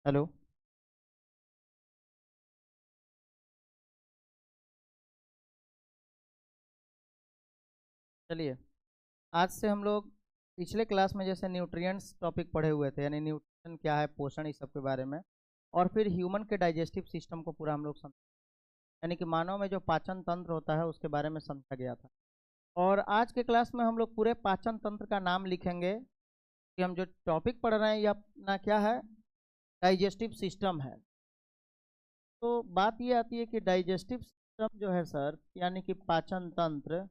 Hello. चलिए, आज से हम लोग पिछले क्लास में जैसे न्यूट्रिएंट्स टॉपिक पढ़े हुए थे, यानी न्यूट्रिशन क्या है, पोषण, इस सब के बारे में, और फिर ह्यूमन के डाइजेस्टिव सिस्टम को पूरा हम लोग समझ, यानी कि मानव में जो पाचन तंत्र होता है उसके बारे में समझा गया था। और आज के क्लास में हम लोग पूरे पाचन तंत्र का नाम लिखेंगे कि हम जो टॉपिक पढ़ रहे हैं यह अपना क्या है, डाइजेस्टिव सिस्टम है। तो बात ये आती है कि डाइजेस्टिव सिस्टम जो है सर, यानी कि पाचन तंत्र,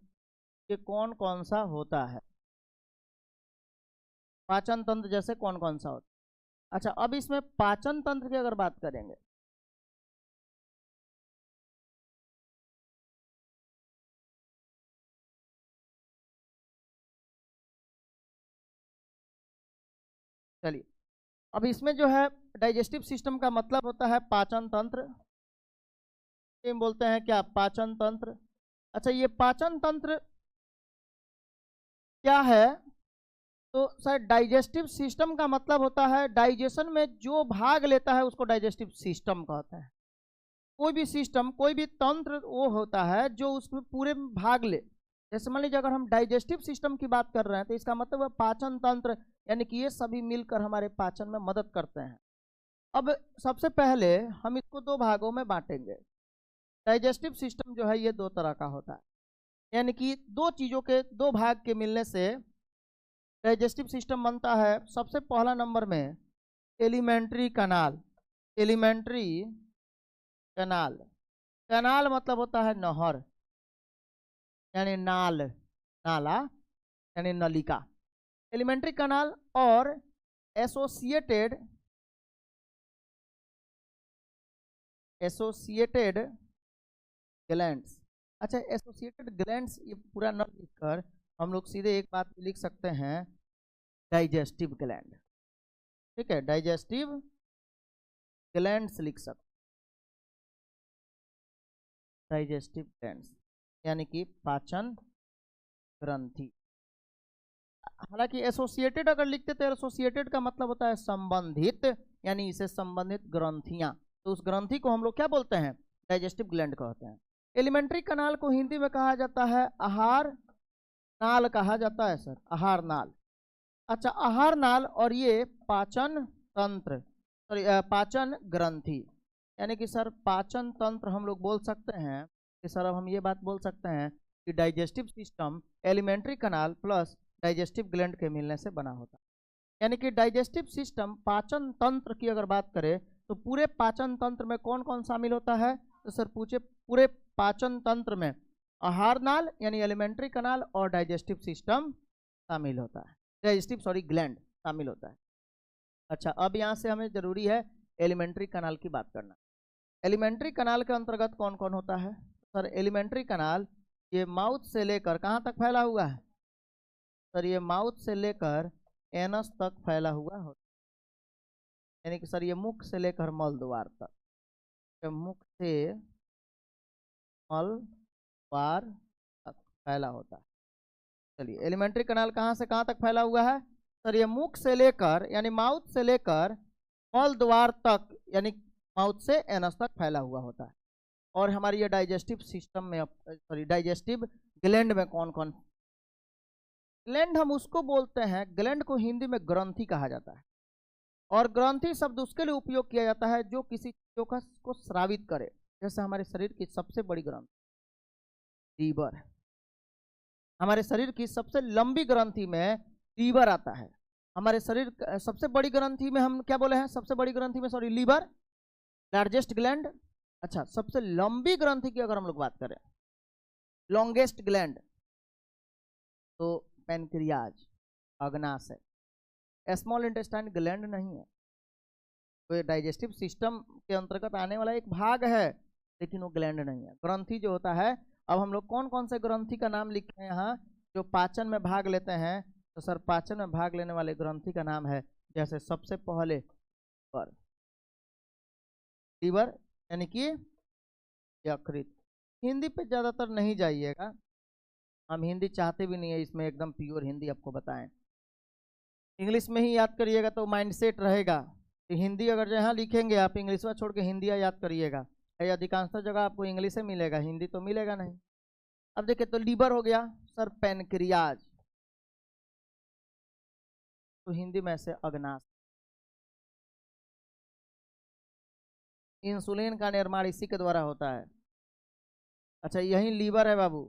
ये कौन कौन सा होता है। पाचन तंत्र जैसे कौन कौन सा होता है। अच्छा, अब इसमें पाचन तंत्र की अगर बात करेंगे, चलिए, अब इसमें जो है डाइजेस्टिव सिस्टम का मतलब होता है पाचन तंत्र। ये बोलते हैं क्या, पाचन तंत्र। अच्छा, ये पाचन तंत्र क्या है, तो सर डाइजेस्टिव सिस्टम का मतलब होता है डाइजेशन में जो भाग लेता है उसको डाइजेस्टिव सिस्टम कहते हैं। कोई भी सिस्टम, कोई भी तंत्र वो होता है जो उसमें पूरे में भाग ले। जैसे मान लीजिए अगर हम डाइजेस्टिव सिस्टम की बात कर रहे हैं तो इसका मतलब है पाचन तंत्र, यानी कि ये सभी मिलकर हमारे पाचन में मदद करते हैं। अब सबसे पहले हम इसको दो भागों में बांटेंगे। डाइजेस्टिव सिस्टम जो है ये दो तरह का होता है, यानी कि दो चीज़ों के दो भाग के मिलने से डाइजेस्टिव सिस्टम बनता है। सबसे पहला नंबर में एलिमेंट्री कनाल। एलिमेंट्री कनाल, कनाल मतलब होता है नहर, यानी नाल, नाला यानी नलिका, एलिमेंट्री कनाल। और एसोसिएटेड, एसोसिएटेड ग्लैंड्स। अच्छा, एसोसिएटेड ग्लैंड्स ये पूरा न लिखकर हम लोग सीधे एक बात लिख सकते हैं, डाइजेस्टिव ग्लैंड। ठीक है, डाइजेस्टिव ग्लैंड्स लिख सकते, डाइजेस्टिव ग्लैंड्स यानी कि पाचन ग्रंथि। हालांकि एसोसिएटेड अगर लिखते तो एसोसिएटेड का मतलब होता है संबंधित, यानी इसे संबंधित ग्रंथियां, तो उस ग्रंथि को हम लोग क्या बोलते हैं, डाइजेस्टिव ग्लैंड कहते हैं। एलिमेंट्री कनाल को हिंदी में कहा जाता है आहार नाल, कहा जाता है सर, आहार नाल। अच्छा, आहार नाल और ये पाचन तंत्र, सॉरी पाचन ग्रंथि, यानी कि सर पाचन तंत्र हम लोग बोल सकते हैं कि सर अब हम ये बात बोल सकते हैं कि डाइजेस्टिव सिस्टम एलिमेंट्री कनाल प्लस डाइजेस्टिव ग्लैंड के मिलने से बना होता है। यानी कि डाइजेस्टिव सिस्टम पाचन तंत्र की अगर बात करें तो पूरे पाचन तंत्र में कौन कौन शामिल होता है, तो सर पूछे पूरे पाचन तंत्र में आहार नाल यानी एलिमेंट्री कनाल और डाइजेस्टिव सिस्टम शामिल होता है, डाइजेस्टिव सॉरी ग्लैंड शामिल होता है। अच्छा, अब यहाँ से हमें जरूरी है एलिमेंट्री कनाल की बात करना। एलिमेंट्री कनाल के अंतर्गत कौन कौन होता है, सर एलिमेंट्री कनाल ये माउथ से लेकर कहाँ तक फैला हुआ है, सर ये माउथ से लेकर एनस तक फैला हुआ होता है, यानी कि सर ये मुख से लेकर मल द्वार तक, मुख से मल द्वार तक फैला होता है। चलिए, एलिमेंट्री कनाल कहाँ से कहाँ तक फैला हुआ है, सर ये मुख से लेकर यानी माउथ से लेकर मल द्वार तक, यानी माउथ से एनस तक फैला हुआ होता है। और हमारी ये डाइजेस्टिव सिस्टम में, सॉरी डाइजेस्टिव ग्लैंड में कौन कौन, ग्लैंड हम उसको बोलते हैं, ग्लैंड को हिंदी में ग्रंथि कहा जाता है। और ग्रंथि शब्द उसके लिए उपयोग किया जाता है जो किसी चीजों का को स्रावित करे। जैसे हमारे शरीर की सबसे बड़ी ग्रंथि लीवर, हमारे शरीर की सबसे लंबी ग्रंथि में लीवर आता है। हमारे शरीर सबसे बड़ी ग्रंथि में हम क्या बोले हैं, सबसे बड़ी ग्रंथि में सॉरी लीवर, लार्जेस्ट ग्लैंड। अच्छा, सबसे लंबी ग्रंथि की अगर हम लोग बात करें, लॉन्गेस्ट ग्लैंड, तो पेनक्रियाज, अग्नाशय। स्मॉल इंटेस्टाइन ग्लैंड नहीं है, तो ये डाइजेस्टिव सिस्टम के अंतर्गत आने वाला एक भाग है, लेकिन वो ग्लैंड नहीं है। ग्रंथि जो होता है, अब हम लोग कौन कौन से ग्रंथि का नाम लिखे हैं यहाँ जो पाचन में भाग लेते हैं, तो सर पाचन में भाग लेने वाले ग्रंथि का नाम है, जैसे सबसे पहले लीवर, लीवर यानी कि यकृत। हिंदी पे ज्यादातर नहीं जाइएगा, हम हिंदी चाहते भी नहीं है इसमें एकदम प्योर हिंदी आपको बताएं, इंग्लिश में ही याद करिएगा तो माइंड सेट रहेगा। तो हिंदी अगर जहाँ लिखेंगे आप इंग्लिश में छोड़ के हिंदी याद करिएगा, अधिकांशतः जगह आपको इंग्लिश में मिलेगा, हिंदी तो मिलेगा नहीं। अब देखिए तो लीवर हो गया सर, पैनक्रियाज तो हिंदी में से अग्नाशय। इंसुलिन का निर्माण इसी के द्वारा होता है। अच्छा यही लीवर है बाबू,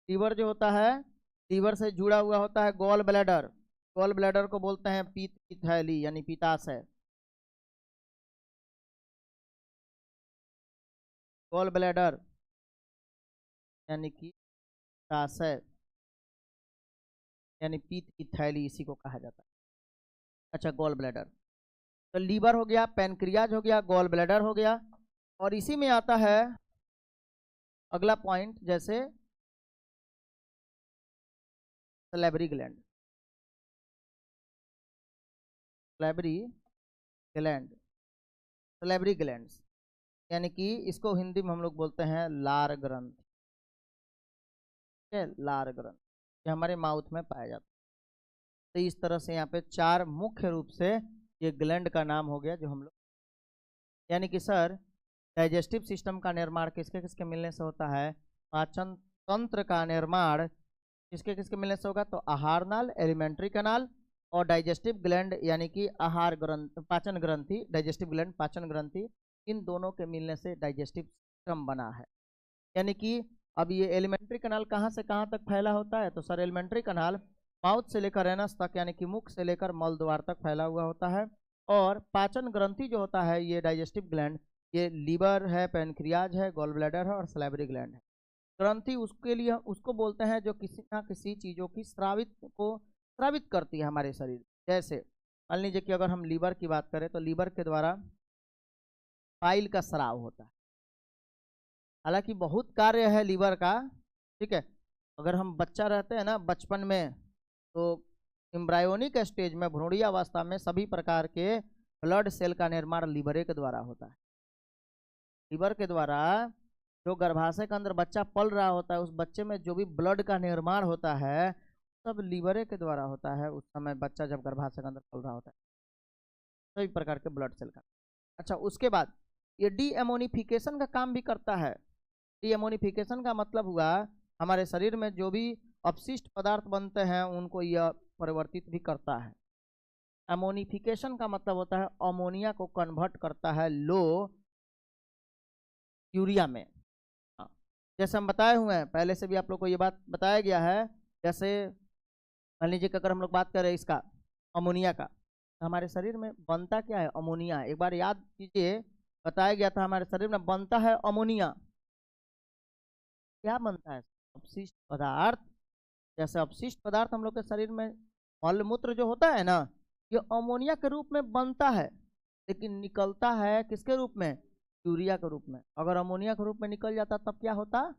लीवर जो होता है, लीवर से जुड़ा हुआ होता है गॉल ब्लैडर। गॉल ब्लैडर को बोलते हैं पीत की थैली यानी पित्ताशय। गॉल ब्लैडर यानी कि पित्ताशय यानी पीत की थैली, इसी को कहा जाता है। अच्छा गॉल ब्लैडर, तो लीवर हो गया, पैनक्रियाज हो गया, गॉल ब्लैडर हो गया, और इसी में आता है अगला पॉइंट, जैसे salivary gland. Salivary gland, salivary glands यानी कि इसको हिंदी में हम लोग बोलते हैं लार ग्रंथ। ठीक है, लार ग्रंथ, ये हमारे माउथ में पाया जाता है। तो इस तरह से यहाँ पे चार मुख्य रूप से ये ग्लैंड का नाम हो गया जो हम लोग, यानी कि सर डाइजेस्टिव सिस्टम का निर्माण किसके किसके मिलने से होता है? पाचन तंत्र का निर्माण किसके किसके मिलने से होगा? तो आहार नाल, एलिमेंट्री कनाल और डाइजेस्टिव ग्लैंड यानी कि आहार ग्रंथ, पाचन ग्रंथि, डाइजेस्टिव ग्लैंड पाचन ग्रंथि, इन दोनों के मिलने से डाइजेस्टिव सिस्टम बना है। यानी कि अब ये एलिमेंट्री कनाल कहाँ से कहाँ तक फैला होता है? तो सर एलिमेंट्री कनाल माउथ से लेकर एनस तक यानी कि मुख से लेकर मल द्वार तक फैला हुआ होता है। और पाचन ग्रंथि जो होता है, ये डाइजेस्टिव ग्लैंड, ये लीवर है, पैनक्रियाज है, गॉल ब्लैडर है और सलाइवरी ग्लैंड है। ग्रंथि उसके लिए उसको बोलते हैं जो किसी ना किसी चीज़ों की स्रावित करती है हमारे शरीर। जैसे मान लीजिए कि अगर हम लीवर की बात करें तो लीवर के द्वारा पाइल का स्राव होता है। हालांकि बहुत कार्य है लीवर का, ठीक है। अगर हम बच्चा रहते हैं ना बचपन में, तो एम्ब्रायोनिक स्टेज में, भ्रूणीय अवस्था में सभी प्रकार के ब्लड सेल का निर्माण लीवरे के द्वारा होता है। लीवर के द्वारा जो गर्भाशय के अंदर बच्चा पल रहा होता है, उस बच्चे में जो भी ब्लड का निर्माण होता है सब लीवरे के द्वारा होता है। उस समय बच्चा जब गर्भाशय के अंदर पल रहा होता है, सभी प्रकार के ब्लड सेल का। अच्छा उसके बाद ये डी एमोनिफिकेशन का काम भी करता है। डी एमोनिफिकेशन का मतलब हुआ हमारे शरीर में जो भी अपशिष्ट पदार्थ बनते हैं उनको यह परिवर्तित भी करता है। एमोनिफिकेशन का मतलब होता है अमोनिया को कन्वर्ट करता है लो यूरिया में। हाँ, जैसे हम बताए हुए हैं पहले से भी आप लोग को ये बात बताया गया है। जैसे मान लीजिए कि अगर हम लोग बात करें इसका अमोनिया का, तो हमारे शरीर में बनता क्या है? अमोनिया। एक बार याद कीजिए, बताया गया था हमारे शरीर में बनता है अमोनिया। क्या बनता है? अपशिष्ट पदार्थ। जैसे अपशिष्ट पदार्थ हम लोग के शरीर में मल मूत्र जो होता है ना, ये अमोनिया के रूप में बनता है, लेकिन निकलता है किसके रूप में? यूरिया के रूप में। अगर अमोनिया के रूप में निकल जाता तब क्या होता?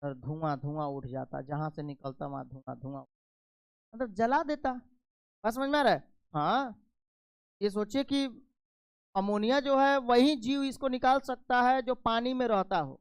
सर धुआं धुआं उठ जाता, जहां से निकलता वहां धुआं धुआं, मतलब जला देता। बस समझ में आ रहा है? हाँ, ये सोचिए कि अमोनिया जो है वही जीव इसको निकाल सकता है जो पानी में रहता हो।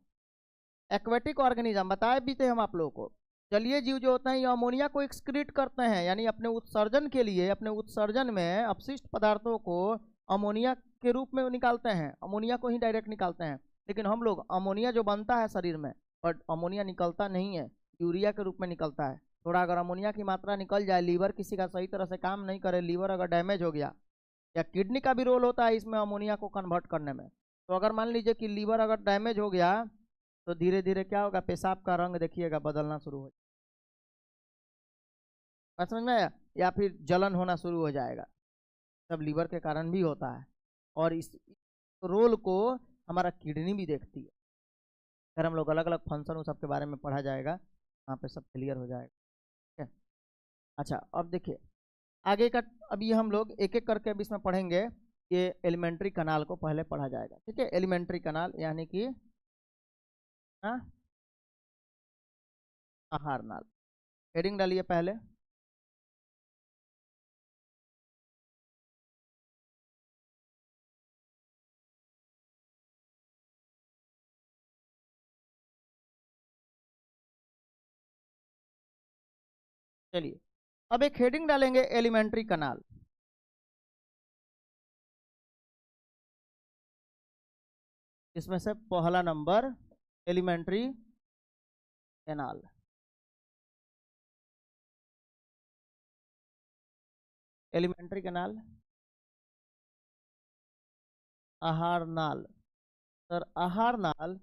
एक्वेटिक ऑर्गेनिज्म बताए भी थे हम आप लोगों को। जलीय जीव जो होते हैं ये अमोनिया को एक्सक्रीट करते हैं, यानी अपने उत्सर्जन के लिए, अपने उत्सर्जन में अपशिष्ट पदार्थों को अमोनिया के रूप में निकालते हैं, अमोनिया को ही डायरेक्ट निकालते हैं। लेकिन हम लोग अमोनिया जो बनता है शरीर में, बट अमोनिया निकलता नहीं है, यूरिया के रूप में निकलता है। थोड़ा अगर अमोनिया की मात्रा निकल जाए, लीवर किसी का सही तरह से काम नहीं करे, लीवर अगर डैमेज हो गया, या किडनी का भी रोल होता है इसमें अमोनिया को कन्वर्ट करने में। तो अगर मान लीजिए कि लीवर अगर डैमेज हो गया, तो धीरे धीरे क्या होगा? पेशाब का रंग देखिएगा बदलना शुरू हो, बात समझ में आया? या फिर जलन होना शुरू हो जाएगा। सब लीवर के कारण भी होता है, और इस रोल को हमारा किडनी भी देखती है। अगर हम लोग अलग अलग फंक्शन उस सबके बारे में पढ़ा जाएगा, वहाँ पे सब क्लियर हो जाएगा। ठीक है। अच्छा अब देखिए आगे का, अभी हम लोग एक एक करके अभी इसमें पढ़ेंगे। ये एलिमेंट्री कनाल को पहले पढ़ा जाएगा। ठीक है, एलिमेंट्री कनाल यानी कि हाँ, आहार नाल। हेडिंग डालिए पहले। चलिए अब एक हेडिंग डालेंगे एलिमेंट्री कनाल। इसमें से पहला number alimentary canal. Alimentary canal, आहार नाल। सर आहार नाल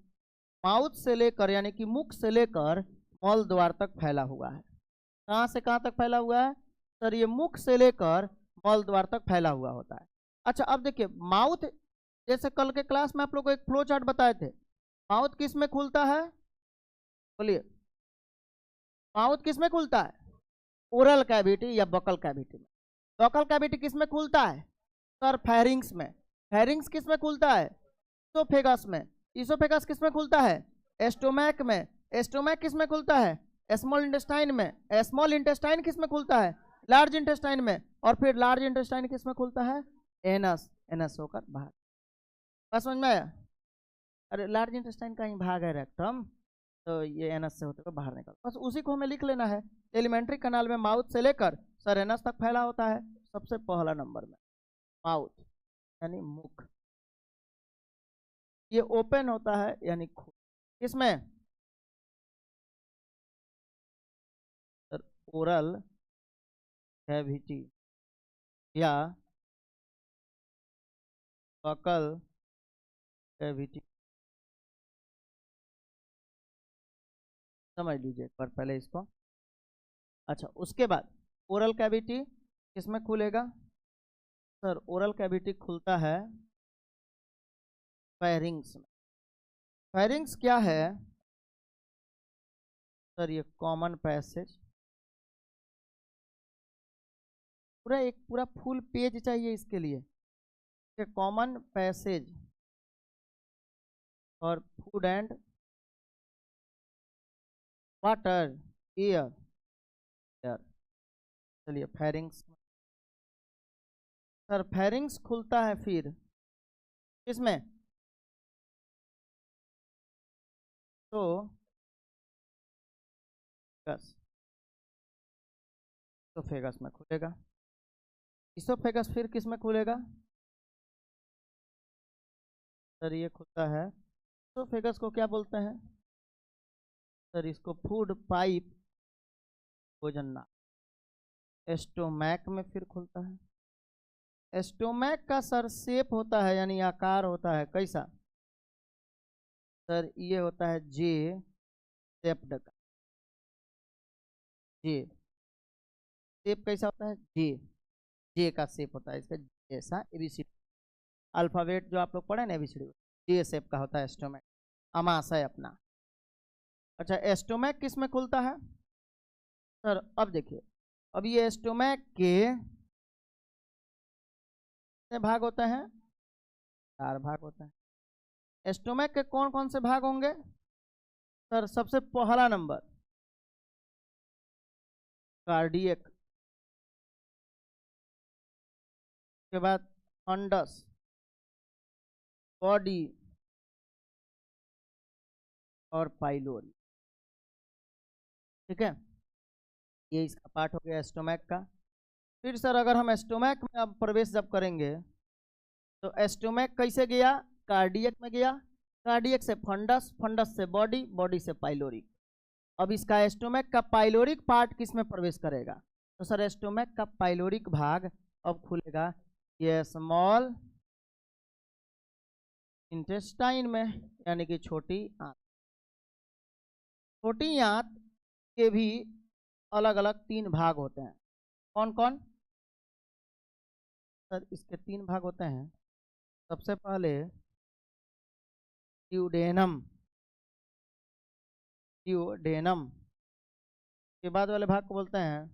माउथ से लेकर यानी कि मुख से लेकर मल द्वार तक फैला हुआ है। कहाँ से कहाँ तक फैला हुआ है सर? ये मुख से लेकर मल द्वार तक फैला हुआ होता है। अच्छा अब देखिए माउथ, जैसे कल के क्लास में आप लोग को एक फ्लो चार्ट बताए थे, माउथ किस में खुलता है? बोलिए, माउथ किस में खुलता है? ओरल कैविटी या बकल कैविटी में। बकल कैविटी किस में खुलता है सर? फेरिंग्स में। फेरिंग्स किस में खुलता है? इसोफेगस में। इसोफेगस किस में खुलता है? एस्टोमैक में। एस्टोमैक किस में खुलता है? स्मॉल इंटेस्टाइन में। स्मॉल इंटेस्टाइन किस में खुलता है? लार्ज इंटेस्टाइन में। और फिर लार्ज इंटेस्टाइन किस में खुलता है? एनस। एनस होकर बाहर। बस समझ में आया? अरे लार्ज इंटेस्टाइन का ही भाग है रेक्टम, तो ये एनस से होते हुए बाहर निकल, बस उसी को हमें लिख लेना है। एलिमेंट्री कैनाल में माउथ से लेकर सर एनस तक फैला होता है। सबसे पहला नंबर में माउथ यानी मुख, ये ओपन होता है यानी खुद। किसमें सर? ओरल कैविटी या बकल कैविटी। समझ लीजिए एक बार पहले इसको। अच्छा उसके बाद ओरल कैविटी किसमें खुलेगा सर? ओरल कैविटी खुलता है फेरिंग्स में। फेरिंग्स क्या है सर? ये कॉमन पैसेज। पूरा एक पूरा फुल पेज चाहिए इसके लिए। कॉमन पैसेज और food and water air. Air. चलिए फेरिंग्स सर, फेरिंग्स खुलता है फिर किसमें? तो इसोफेगस में खुलेगा। इसोफेगस फिर किस में खुलेगा सर? ये खुलता है, इसोफेगस को क्या बोलते हैं सर? इसको फूड पाइप भोजन नाल। एस्टोमैक में फिर खुलता है। एस्टोमैक का सर शेप होता है यानी आकार होता है कैसा सर? ये होता है जे शेप्ड का। जे शेप कैसा होता है? जे, जे का शेप होता है इसका जैसा एबीसीडी अल्फाबेट जो आप लोग पढ़े ना एबीसीडी, जे शेप का होता है एस्टोमैक, अमाशय अपना। अच्छा एस्टोमैक किस में खुलता है सर? अब देखिए, अब ये एस्टोमैक के भाग होते हैं, 4 भाग होते हैं। एस्टोमैक के कौन कौन से भाग होंगे सर? सबसे पहला नंबर कार्डियक, के बाद फंडस, बॉडी और पाइलोरी। ठीक है, ये इसका पार्ट हो गया एस्टोमैक का। फिर सर अगर हम एस्टोमैक में अब प्रवेश जब करेंगे तो एस्टोमैक कैसे गया? कार्डियक में गया, कार्डियक से फंडस, फंडस से बॉडी, बॉडी से पाइलोरिक। अब इसका एस्टोमैक का पाइलोरिक पार्ट किस में प्रवेश करेगा? तो सर एस्टोमैक का पाइलोरिक भाग अब खुलेगा ये स्मॉल इंटेस्टाइन में, यानी कि छोटी आंत। छोटी आंत के भी अलग अलग 3 भाग होते हैं। कौन कौन सर? इसके 3 भाग होते हैं। सबसे पहले ड्यूडेनम, ड्यूडेनम के बाद वाले भाग को बोलते हैं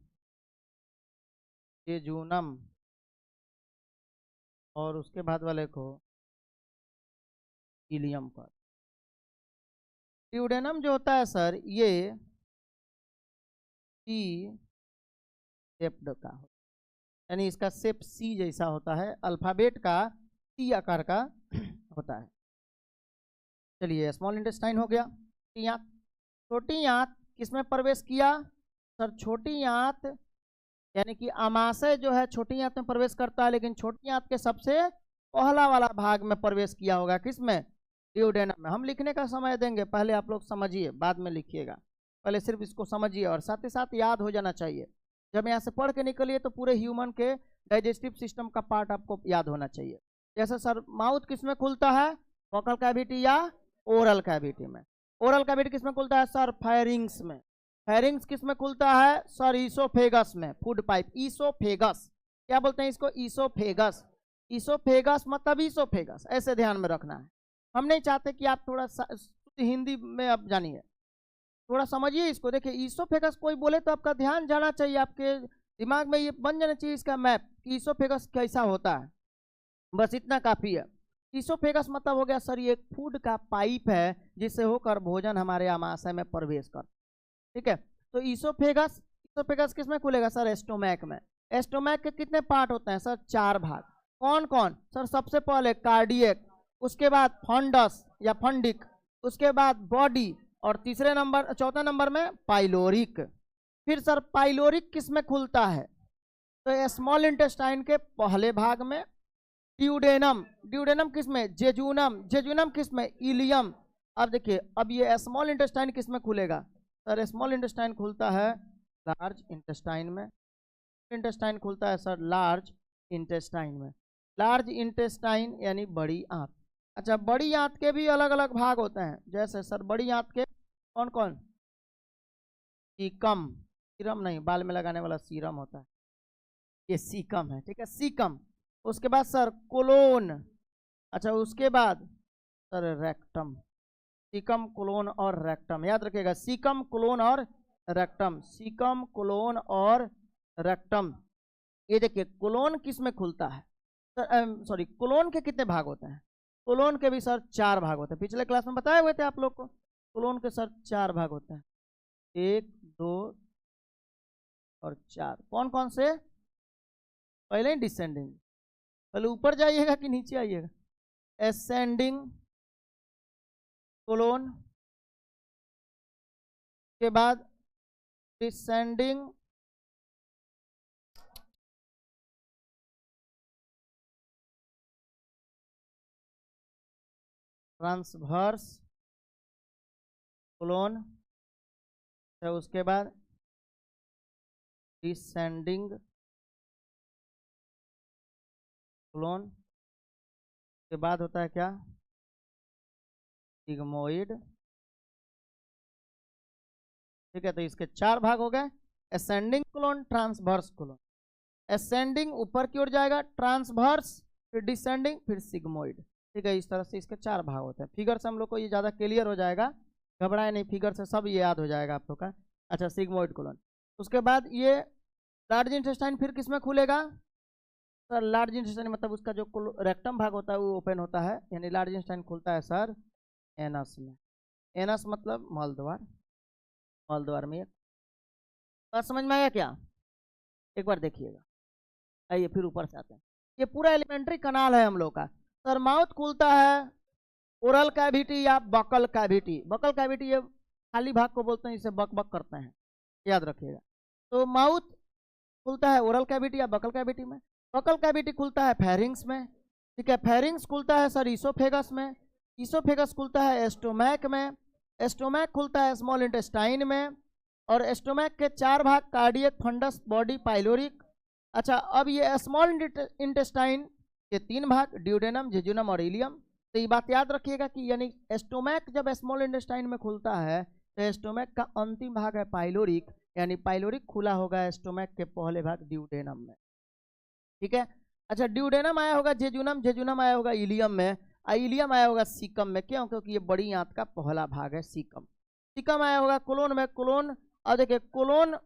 जेजूनम, और उसके बाद वाले को इलियम पर। ड्यूडेनम जो होता है सर ये सी शेप्ड का होता है, यानी इसका शेप सी जैसा होता है, अल्फाबेट का सी आकार का होता है। चलिए स्मॉल इंटेस्टाइन हो गया। छोटी आंत, छोटी आंत किसमें प्रवेश किया सर? छोटी आंत यानी कि अमाशय जो है छोटी आंत में प्रवेश करता है, लेकिन छोटी आंत के सबसे पहला वाला भाग में प्रवेश किया होगा किसमें? ड्यूडेनम में। हम लिखने का समय देंगे, पहले आप लोग समझिए, बाद में लिखिएगा, पहले सिर्फ इसको समझिए और साथ ही साथ याद हो जाना चाहिए। जब यहाँ से पढ़ के निकलिए तो पूरे ह्यूमन के डाइजेस्टिव सिस्टम का पार्ट आपको याद होना चाहिए। जैसे सर माउथ किस में खुलता है, वोकल कैविटी या ओरल कैविटी में। ओरल कैविटी किस में खुलता है सर, फायरिंग्स में। फायरिंग्स किस में खुलता है सर, ईसोफेगस में, फूड पाइप, ईसोफेगस। क्या बोलते हैं इसको, ईसोफेगस। ईसोफेगस मतलब ईसोफेगस, ऐसे ध्यान में रखना है। हम नहीं चाहते कि आप थोड़ा हिंदी में अब जानिए, थोड़ा समझिए इसको। देखिए ईसोफेगस कोई बोले तो आपका ध्यान जाना चाहिए, आपके दिमाग में ये बन जाना चाहिए इसका मैप कि ईसोफेगस कैसा होता है, बस इतना काफी है। ईसोफेगस मतलब हो गया सर ये एक फूड का पाइप है जिससे होकर भोजन हमारे आमाशय में प्रवेश कर, ठीक है। तो ईसोफेगस, ईसोफेगस किस में खुलेगा सर, एस्टोमैक में। एस्टोमैक के कितने पार्ट होते हैं सर, 4 भाग। कौन कौन सर, सबसे पहले कार्डियक, उसके बाद फंडस या फंडिक, उसके बाद बॉडी, और तीसरे नंबर, चौथा नंबर में पाइलोरिक। फिर सर पाइलोरिक किस में खुलता है, तो स्मॉल इंटेस्टाइन के पहले भाग में। ड्यूडेनम, ड्यूडेनम किस में, जेजूनम, जेजूनम किस में, इलियम। अब देखिए अब ये स्मॉल इंटेस्टाइन किस में खुलेगा सर, स्मॉल इंटेस्टाइन खुलता है लार्ज इंटेस्टाइन में। इंटेस्टाइन खुलता है सर लार्ज इंटेस्टाइन में। लार्ज इंटेस्टाइन यानी बड़ी आंत। अच्छा बड़ी आंत के भी अलग अलग भाग होते हैं, जैसे सर बड़ी आंत के कौन कौन, सीकम, सीरम नहीं, बाल में लगाने वाला सीरम होता है, ये सीकम है, ठीक है, सीकम। उसके बाद सर कोलोन, अच्छा उसके बाद सर रेक्टम। सीकम, कोलोन और रेक्टम, याद रखिएगा, सीकम, कोलोन और रेक्टम, सीकम, कोलोन और रेक्टम। ये देखिए कोलोन किस में खुलता है सर, सॉरी कोलोन के कितने भाग होते हैं, कोलोन के भी सर 4 भाग होते हैं, पिछले क्लास में बताए हुए थे आप लोग को। कोलोन के सर 4 भाग होते हैं, 1 2 और 4। कौन कौन से, पहले डिसेंडिंग, पहले ऊपर जाइएगा कि नीचे आइएगा, एसेंडिंग कोलोन के बाद डिसेंडिंग ट्रांसवर्स कोलोन, तो उसके बाद डिसेंडिंग कोलोन के बाद होता है क्या, सिग्मोइड, ठीक है। तो इसके 4 भाग हो गए, ascending colon, transverse colon. Ascending ऊपर की ओर जाएगा, ट्रांसवर्स, फिर डिसेंडिंग, फिर सिग्मोइड, ठीक है। इस तरह से इसके 4 भाग होते हैं। फिगर से हम लोग को ये ज़्यादा क्लियर हो जाएगा, घबराए नहीं, फिगर से सब ये याद हो जाएगा आप लोग का। अच्छा सिग्मोइड कोलोन, उसके बाद ये लार्ज इंटेस्टाइन फिर किस में खुलेगा सर, लार्ज इंटेस्टाइन मतलब उसका जो रेक्टम भाग होता है वो ओपन होता है, यानी लार्ज इंटेस्टाइन खुलता है सर एनस में। एनस मतलब मलद्वार, मलद्वार में। बात समझ में आया क्या, एक बार देखिएगा। आइए फिर ऊपर से आते हैं, ये पूरा एलिमेंट्री कनाल है हम लोग का। सर माउथ खुलता है ओरल कैविटी या बकल कैविटी। बकल कैविटी ये खाली भाग को बोलते हैं, इसे बक बक करते हैं, याद रखिएगा। तो माउथ खुलता है ओरल कैविटी या बकल कैविटी में। बकल कैविटी खुलता है फेरिंग्स में, ठीक है। फेरिंग्स खुलता है सर ईसोफेगस में। ईसोफेगस खुलता है एस्टोमैक में। एस्टोमैक खुलता है स्मॉल इंटेस्टाइन में। और एस्टोमैक के 4 भाग, कार्डियक, फंडस, बॉडी, पाइलोरिक। अच्छा अब ये स्मॉल इंटेस्टाइन के 3 भाग, ड्यूडेनम, जेजुनम और इलियम। तो ये बात याद रखिएगा कि यानी एस्टोमैक जब स्मॉल इंटेस्टाइन में खुलता है तो एस्टोमैक का अंतिम भाग है पाइलोरिक, यानी पाइलोरिक खुला होगा एस्टोमैक के पहले भाग ड्यूडेनम में, ठीक है। अच्छा ड्यूडेनम आया होगा जेजुनम, जेजुनम आया होगा इलियम में, इलियम आया होगा सीकम में। क्यों, क्योंकि ये बड़ी आंत का पहला भाग है सीकम। सीकम आया होगा कोलोन में, कोलोन, और देखिए कोलोन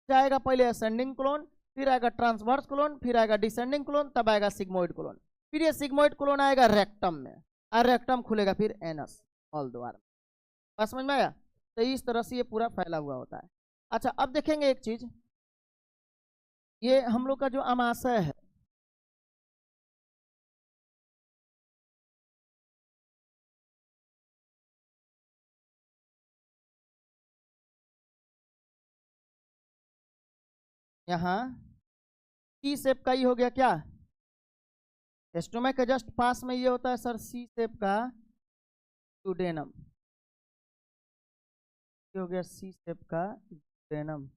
जाएगा पहले असेंडिंग कोलोन, फिर आएगा ट्रांसवर्स कोलोन, फिर आएगा डिसेंडिंग कोलोन, तब आएगा सिग्मोइड कोलोन। फिर ये सिग्मोइड कोलोन आएगा रेक्टम में, और रेक्टम खुलेगा फिर एनस, मल द्वार में। बात समझ में आया, तो इस तरह से ये पूरा फैला हुआ होता है। अच्छा अब देखेंगे एक चीज, ये हम लोग का जो अमाशय है, यहाँ सी शेप का ही हो गया क्या, एस्टोमैक के जस्ट पास में ये होता है सर सी शेप का ड्यूडेनम, ये हो गया सी शेप का ड्यूडेनम।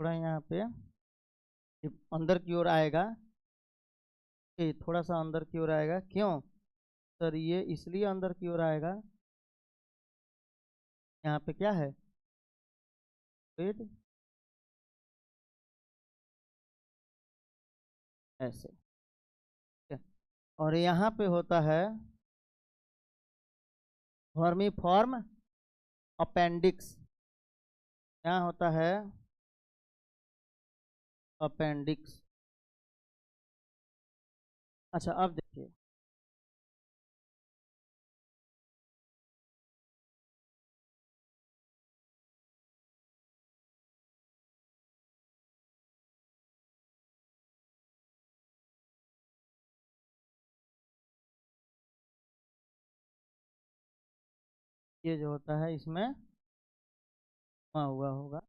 थोड़ा यहाँ पे ये अंदर की ओर आएगा, ये थोड़ा सा अंदर की ओर आएगा। क्यों सर? ये इसलिए अंदर की ओर आएगा, यहाँ पे क्या है, वेट, ऐसे, ठीक है? और यहाँ पे होता है वर्मीफॉर्म अपेंडिक्स, यहाँ होता है अपेंडिक्स। अच्छा अब देखिए, ये जो होता है इसमें हुआ होगा,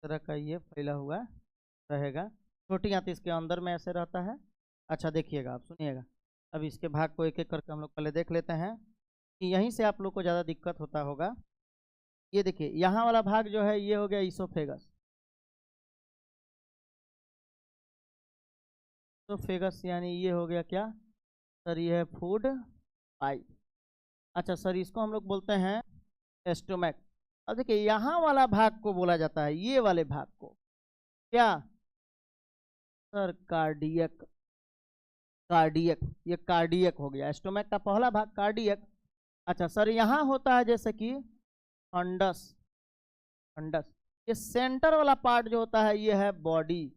तरह का ये फैला हुआ रहेगा। छोटी आंत इसके अंदर में ऐसे रहता है। अच्छा देखिएगा, आप सुनिएगा, अब इसके भाग को एक एक करके हम लोग पहले देख लेते हैं कि यहीं से आप लोग को ज़्यादा दिक्कत होता होगा। ये देखिए, यहाँ वाला भाग जो है ये हो गया ईसोफेगस। ईसोफेगस यानी ये हो गया क्या सर? ये है फूड पाइप। अच्छा सर, इसको हम लोग बोलते हैं एस्टोमैक। अब देखिए, यहाँ वाला भाग को बोला जाता है, ये वाले भाग को क्या सर? कार्डियक। कार्डियक, ये कार्डियक हो गया, एस्टोमैक का पहला भाग कार्डियक। अच्छा सर, यहाँ होता है जैसे कि फंडस। फंडस, ये सेंटर वाला पार्ट जो होता है ये है बॉडी।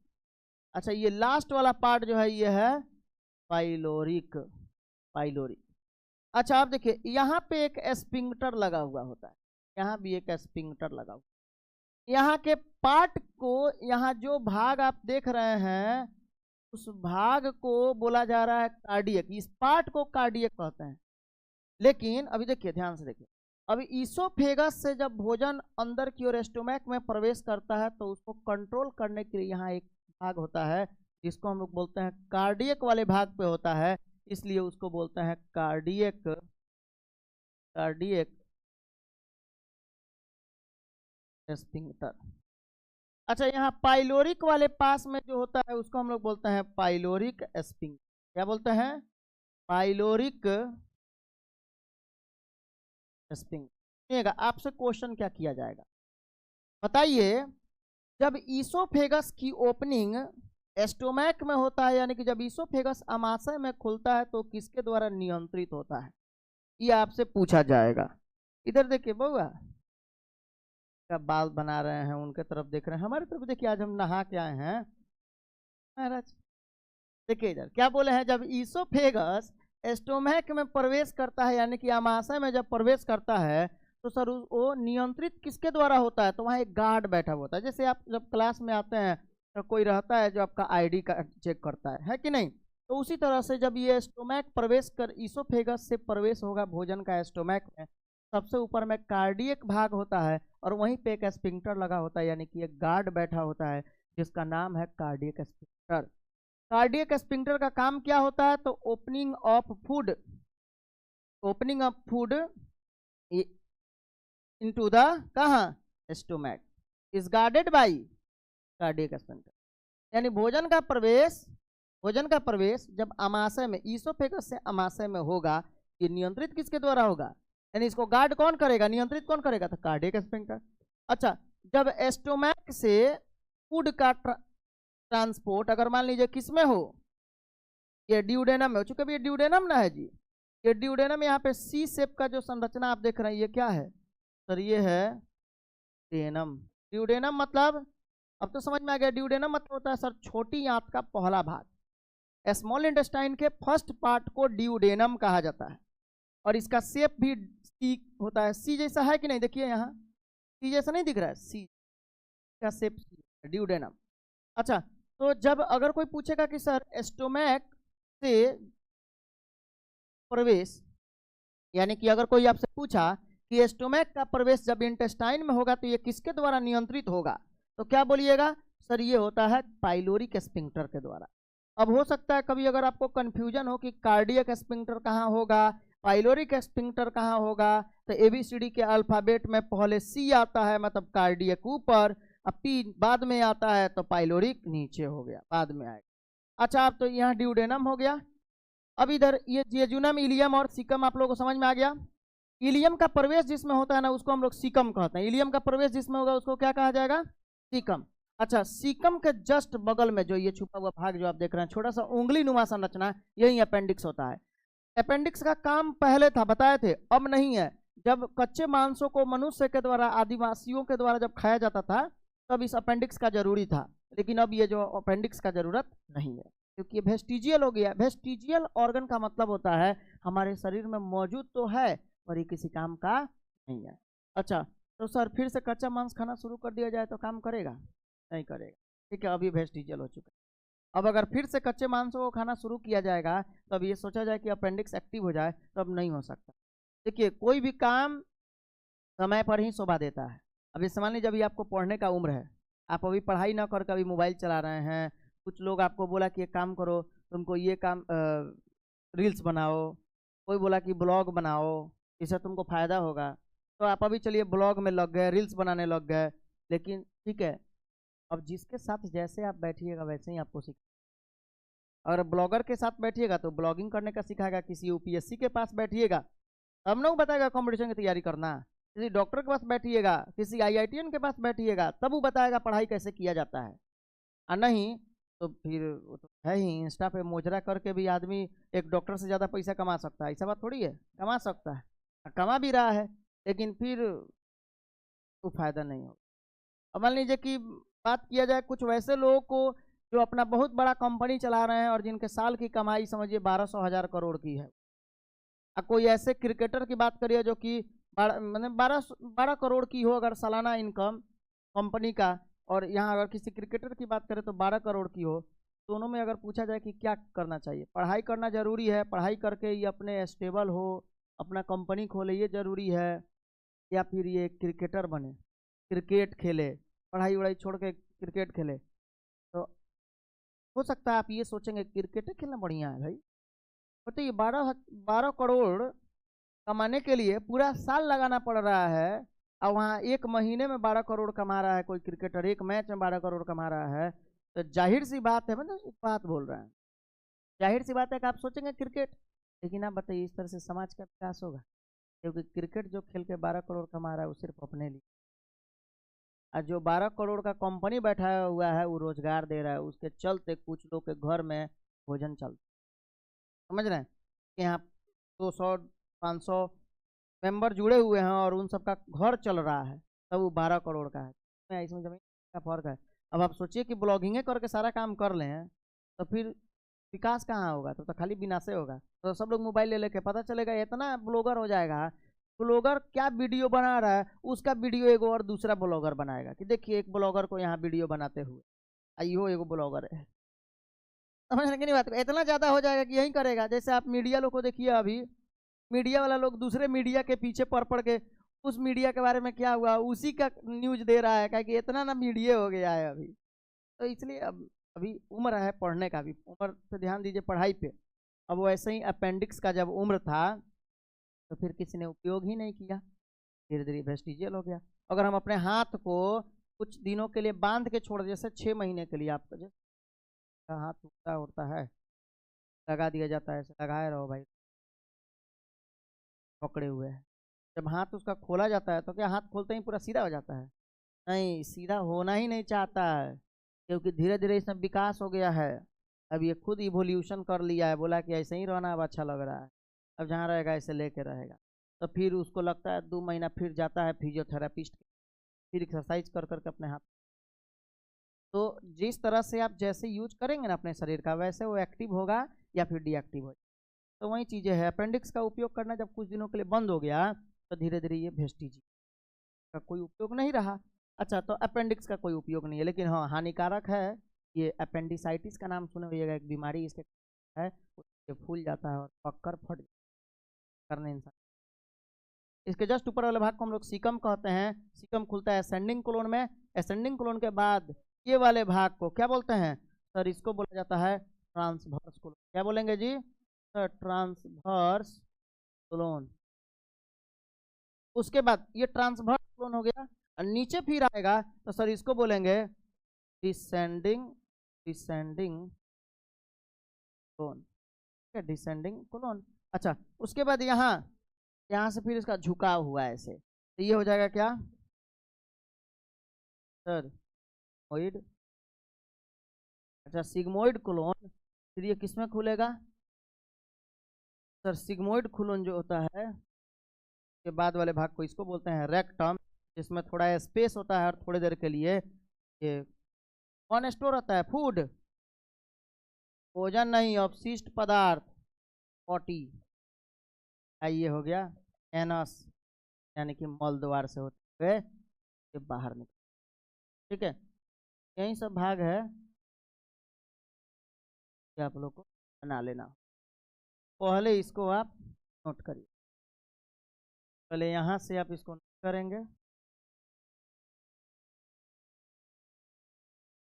अच्छा, ये लास्ट वाला पार्ट जो है ये है पाइलोरिक। पाइलोरिक। अच्छा आप देखिए, यहाँ पे एक स्पिंक्टर लगा हुआ होता है, यहाँ भी एक स्पिंक्टर लगा हुआ। यहाँ के पार्ट को, यहाँ जो भाग आप देख रहे हैं उस भाग को बोला जा रहा है कार्डियक, इस पार्ट को कार्डियक कहते हैं। लेकिन अभी देखिए, ध्यान से देखिए, अभी ईसोफेगस से जब भोजन अंदर की ओर स्टोमैक में प्रवेश करता है तो उसको कंट्रोल करने के लिए यहाँ एक भाग होता है जिसको हम लोग बोलते हैं कार्डियक वाले भाग पे होता है, इसलिए उसको बोलते हैं कार्डियक। Cardiac sphincter. अच्छा, यहाँ पाइलोरिक वाले पास में जो होता है उसको हम लोग बोलते हैं पाइलोरिक स्फिंक्टर। क्या बोलते हैं? Pyloric sphincter. आपसे क्वेश्चन क्या किया जाएगा बताइए, जब ईसोफेगस की ओपनिंग एस्टोमैक में होता है, यानी कि जब ईसोफेगस आमाशय में खुलता है तो किसके द्वारा नियंत्रित होता है, ये आपसे पूछा जाएगा। इधर देखिए बउआ, का बाल बना रहे हैं, उनके तरफ देख रहे हैं, हमारी तरफ देखिए, आज हम नहा के आए हैं महाराज। देखिए इधर क्या बोले हैं, जब ईसोफेगस एस्टोमैक में प्रवेश करता है, यानी कि आमाशय में जब प्रवेश करता है तो सर वो नियंत्रित किसके द्वारा होता है? तो वहाँ एक गार्ड बैठा हुआ होता है। जैसे आप जब क्लास में आते हैं तो कोई रहता है जो आपका आईडी का चेक करता है कि नहीं? तो उसी तरह से जब ये एस्टोमैक प्रवेश कर, ईसोफेगस से प्रवेश होगा भोजन का एस्टोमैक में, सबसे ऊपर में कार्डियक भाग होता है और वहीं पे एक स्फिंक्टर लगा होता है, यानी कि एक गार्ड बैठा होता है जिसका नाम है कार्डियक स्फिंक्टर। कार्डियक स्फिंक्टर का काम क्या होता है? तो opening of food, opening of food into the कहाँ stomach is guarded by cardiac sphincter, यानी भोजन का प्रवेश भोजन का प्रवेश जब अमाशय में, ईसोफेगस से अमाशय में होगा, ये नियंत्रित किसके द्वारा होगा, यानी इसको गार्ड कौन करेगा, नियंत्रित कौन करेगा, तो कार्डियक स्फिंक्टर। अच्छा, जब एस्टोमैक से फूड का ट्रांसपोर्ट अगर मान लीजिए किस में हो, ये ड्यूडेनम में हो, चूंकि ये ड्यूडेनम ना है जी, ये ड्यूडेनम, यहाँ पे सी शेप का जो संरचना आप देख रहे हैं ये क्या है सर, ये है ड्यूडेनम। ड्यूडेनम मतलब, अब तो समझ में आ गया, ड्यूडेनम मतलब होता है सर छोटी आंत का पहला भाग। स्मॉल इंटेस्टाइन के फर्स्ट पार्ट को ड्यूडेनम कहा जाता है, और इसका शेप भी सी होता है, सी जैसा है कि नहीं, देखिए यहाँ सी जैसा नहीं दिख रहा है, सी का शेप ड्यूडेनम। अच्छा, तो जब अगर कोई पूछेगा कि सर एस्टोमैक से प्रवेश, यानी कि अगर कोई आपसे पूछा कि एस्टोमैक का प्रवेश जब इंटेस्टाइन में होगा तो ये किसके द्वारा नियंत्रित होगा, तो क्या बोलिएगा सर, ये होता है पाइलोरिक स्फिंक्टर के द्वारा। अब हो सकता है कभी अगर आपको कंफ्यूजन हो कि कार्डियक स्फिंक्टर कहाँ होगा, पाइलोरिक स्फिंक्टर कहाँ होगा, तो एबीसीडी के अल्फाबेट में पहले सी आता है, मतलब कार्डियक ऊपर, अब पी बाद में आता है, तो पाइलोरिक नीचे हो गया, बाद में आएगा। अच्छा, अब तो यहाँ ड्यूडेनम हो गया। अब इधर ये जेजुनम, इलियम और सिकम आप लोगों को समझ में आ गया। इलियम का प्रवेश जिसमें होता है ना, उसको हम लोग सिकम कहते हैं। इलियम का प्रवेश जिसमें होगा उसको क्या कहा जाएगा, सिकम। अच्छा, सिकम के जस्ट बगल में जो ये छुपा हुआ भाग जो आप देख रहे हैं, छोटा सा उंगली नुमा संरचना, यही अपेंडिक्स होता है। अपेंडिक्स का काम पहले था, बताए थे, अब नहीं है। जब कच्चे मांसों को मनुष्य के द्वारा, आदिवासियों के द्वारा जब खाया जाता था, तब इस अपेंडिक्स का जरूरी था, लेकिन अब ये जो अपेंडिक्स का जरूरत नहीं है, क्योंकि ये वेस्टिजियल हो गया। वेस्टिजियल ऑर्गन का मतलब होता है हमारे शरीर में मौजूद तो है पर ये किसी काम का नहीं है। अच्छा, तो सर फिर से कच्चा मांस खाना शुरू कर दिया जाए तो काम करेगा, नहीं करेगा, ठीक है, अभी वेस्टिजियल हो चुका है। अब अगर फिर से कच्चे मांसों को खाना शुरू किया जाएगा, तो अब ये सोचा जाए कि अपेंडिक्स एक्टिव हो जाए, तो अब नहीं हो सकता। देखिए, कोई भी काम समय पर ही शोभा देता है। अब इस मान लीजिए अभी आपको पढ़ने का उम्र है, आप अभी पढ़ाई ना करके अभी मोबाइल चला रहे हैं, कुछ लोग आपको बोला कि एक काम करो, तुमको ये काम रील्स बनाओ, कोई बोला कि ब्लॉग बनाओ, इससे तुमको फायदा होगा, तो आप अभी चलिए ब्लॉग में लग गए, रील्स बनाने लग गए। लेकिन ठीक है, अब जिसके साथ जैसे आप बैठिएगा वैसे ही आपको सीख, अगर ब्लॉगर के साथ बैठिएगा तो ब्लॉगिंग करने का सिखाएगा, किसी यूपीएससी के पास बैठिएगा तब ना वो बताएगा कॉम्पिटिशन की तैयारी करना, किसी डॉक्टर के पास बैठिएगा, किसी आईआईटीएन के पास बैठिएगा तब वो बताएगा पढ़ाई कैसे किया जाता है। और नहीं तो फिर वो तो है ही, इंस्टा पे मोजरा करके भी आदमी एक डॉक्टर से ज़्यादा पैसा कमा सकता है, ऐसा बात थोड़ी है, कमा सकता है, कमा भी रहा है, लेकिन फिर तो फायदा नहीं होगा। अब मान लीजिए कि बात किया जाए कुछ वैसे लोगों को जो अपना बहुत बड़ा कंपनी चला रहे हैं और जिनके साल की कमाई समझिए 1200 करोड़ की है। अब कोई ऐसे क्रिकेटर की बात करिए जो कि मतलब 12 करोड़ की हो अगर सालाना इनकम कंपनी का, और यहाँ अगर किसी क्रिकेटर की बात करें तो 12 करोड़ की हो, दोनों में अगर पूछा जाए कि क्या करना चाहिए, पढ़ाई करना जरूरी है, पढ़ाई करके ये अपने स्टेबल हो, अपना कंपनी खोले, ये जरूरी है, या फिर ये क्रिकेटर बने, क्रिकेट खेले, पढ़ाई वढ़ाई छोड़ के क्रिकेट खेले, तो हो सकता है आप ये सोचेंगे क्रिकेट खेलना बढ़िया है भाई। बताइए, 12 करोड़ कमाने के लिए पूरा साल लगाना पड़ रहा है, और वहाँ एक महीने में 12 करोड़ कमा रहा है कोई क्रिकेटर, एक मैच में 12 करोड़ कमा रहा है, तो जाहिर सी बात है, मतलब एक बात बोल रहे हैं, जाहिर सी बात है कि आप सोचेंगे क्रिकेट। लेकिन आप बताइए इस तरह से समाज का विकास होगा? क्योंकि क्रिकेट जो खेल के 12 करोड़ कमा रहा है वो सिर्फ अपने लिए, और जो 12 करोड़ का कंपनी बैठाया हुआ है वो रोजगार दे रहा है, उसके चलते कुछ लोग के घर में भोजन चलता, समझ रहे हैं कि यहाँ 200-500 मेंबर जुड़े हुए हैं और उन सबका घर चल रहा है, तब वो 12 करोड़ का है, इसमें जमीन का फर्क है। अब आप सोचिए कि ब्लॉगिंग करके सारा काम कर लें तो फिर विकास कहाँ होगा, तो खाली विनाशे होगा। तो सब लोग मोबाइल ले लेके, पता चलेगा इतना ब्लॉगर हो जाएगा, ब्लॉगर क्या वीडियो बना रहा है उसका वीडियो एगो और दूसरा ब्लॉगर बनाएगा कि देखिए एक ब्लॉगर को यहाँ वीडियो बनाते हुए, आइयो एगो ब्लॉगर है। समझने की नहीं बात, इतना ज़्यादा हो जाएगा कि यही करेगा। जैसे आप मीडिया लोग को देखिए, अभी मीडिया वाला लोग दूसरे मीडिया के पीछे पड़ के उस मीडिया के बारे में क्या हुआ उसी का न्यूज दे रहा है, क्योंकि इतना ना मीडिया हो गया है अभी। तो इसलिए अब अभी उम्र है पढ़ने का भी, उम्र पे ध्यान दीजिए पढ़ाई पे। अब वैसे ही अपेंडिक्स का जब उम्र था तो फिर किसी ने उपयोग ही नहीं किया, धीरे धीरे वेस्टिजियल हो गया। अगर हम अपने हाथ को कुछ दिनों के लिए बांध के छोड़, जैसे 6 महीने के लिए आपका का हाथ टूटता उड़ता है, लगा दिया जाता है, ऐसे लगाए रहो भाई, पकड़े हुए है। जब हाथ उसका खोला जाता है तो क्या हाथ खोलते ही पूरा सीधा हो जाता है? नहीं, सीधा होना ही नहीं चाहता है, क्योंकि धीरे धीरे इसमें विकास हो गया है। अब ये खुद इवोल्यूशन कर लिया है, बोला कि ऐसे ही रहना अब अच्छा लग रहा है, अब जहाँ रहेगा ऐसे लेके रहेगा। तो फिर उसको लगता है 2 महीना, फिर जाता है फिजियोथेरेपिस्ट, फिर एक्सरसाइज कर करके अपने हाथ। तो जिस तरह से आप जैसे यूज करेंगे ना अपने शरीर का, वैसे वो एक्टिव होगा या फिर डीएक्टिव हो। तो वही चीज़ें हैं, अपेंडिक्स का उपयोग करना जब कुछ दिनों के लिए बंद हो गया तो धीरे धीरे ये वेस्टिज का कोई उपयोग नहीं रहा। अच्छा, तो अपेंडिक्स का कोई उपयोग नहीं है, लेकिन हाँ हानिकारक है। ये अपेंडिसाइटिस का नाम सुने होइएगा, एक बीमारी इसके है, ये फूल जाता है और पककर फट करने इंसान। इसके जस्ट ऊपर वाले भाग को हम लोग सीकम कहते हैं। सीकम खुलता है असेंडिंग कोलोन में। असेंडिंग कोलोन के बाद ये वाले भाग को क्या बोलते हैं सर? इसको बोला जाता है ट्रांसवर्स कोलोन। क्या बोलेंगे जी सर? Transverse colon. उसके बाद ये ट्रांसवर्स कोलोन हो गया, और नीचे फिर आएगा तो सर इसको बोलेंगे डिसेंडिंग, डिसेंडिंग कोलोन। ठीक है, डिसेंडिंग कोलोन। अच्छा, उसके बाद यहाँ यहाँ से फिर इसका झुकाव हुआ ऐसे, तो ये हो जाएगा क्या सर? सिग्मोइड। अच्छा, सिग्मोइड कोलोन, फिर ये किसमें खुलेगा सर? सिग्मोइड कोलोन जो होता है के बाद वाले भाग को इसको बोलते हैं रेक्टम, जिसमें थोड़ा स्पेस होता है और थोड़ी देर के लिए ये कौन स्टोर होता है? फूड, भोजन नहीं, अपशिष्ट पदार्थ, पॉटी। ये हो गया एनस, यानी कि मल द्वार से होते हुए ये बाहर निकल। ठीक है, यही सब भाग है कि आप लोग को बना लेना। पहले इसको आप नोट करिए, पहले यहाँ से आप इसको नोट करेंगे,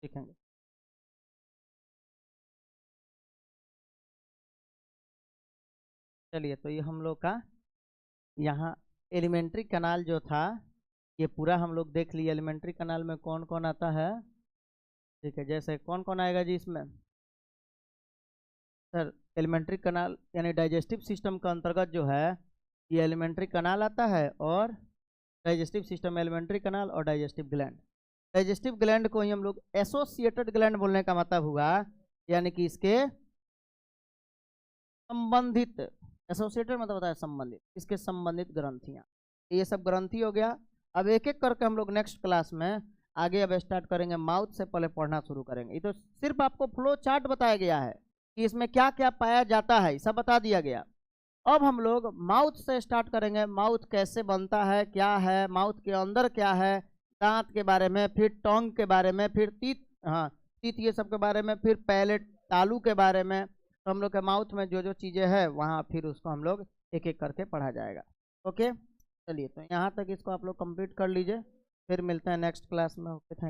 देखेंगे। चलिए, तो ये हम लोग का यहाँ एलिमेंट्री कनाल जो था ये पूरा हम लोग देख लिए। एलिमेंट्री कनाल में कौन कौन आता है? ठीक है, जैसे कौन कौन आएगा जी इसमें सर? एलिमेंट्री कनाल यानी डाइजेस्टिव सिस्टम का अंतर्गत जो है ये एलिमेंट्री कनाल आता है, और डाइजेस्टिव सिस्टम, एलिमेंट्री कनाल और डाइजेस्टिव ग्लैंड। डाइजेस्टिव ग्लैंड को ही हम लोग एसोसिएटेड ग्लैंड बोलने का मतलब हुआ, यानी कि इसके संबंधित, एसोसिएटेड मतलब होता है संबंधित, इसके संबंधित ग्रंथियां। ये सब ग्रंथि हो गया। अब एक एक करके हम लोग नेक्स्ट क्लास में आगे अब स्टार्ट करेंगे, माउथ से पहले पढ़ना शुरू करेंगे। ये तो सिर्फ आपको फ्लो चार्ट बताया गया है कि इसमें क्या क्या पाया जाता है, सब बता दिया गया। अब हम लोग माउथ से स्टार्ट करेंगे, माउथ कैसे बनता है, क्या है माउथ के अंदर, क्या है दांत के बारे में, फिर टोंग के बारे में, फिर टीथ, हाँ टीथ ये सब के बारे में, फिर पैलेट तालू के बारे में। तो हम लोग के माउथ में जो जो चीज़ें हैं वहाँ फिर उसको हम लोग एक एक करके पढ़ा जाएगा। ओके, चलिए तो यहाँ तक इसको आप लोग कंप्लीट कर लीजिए, फिर मिलते हैं नेक्स्ट क्लास में। Okay, thank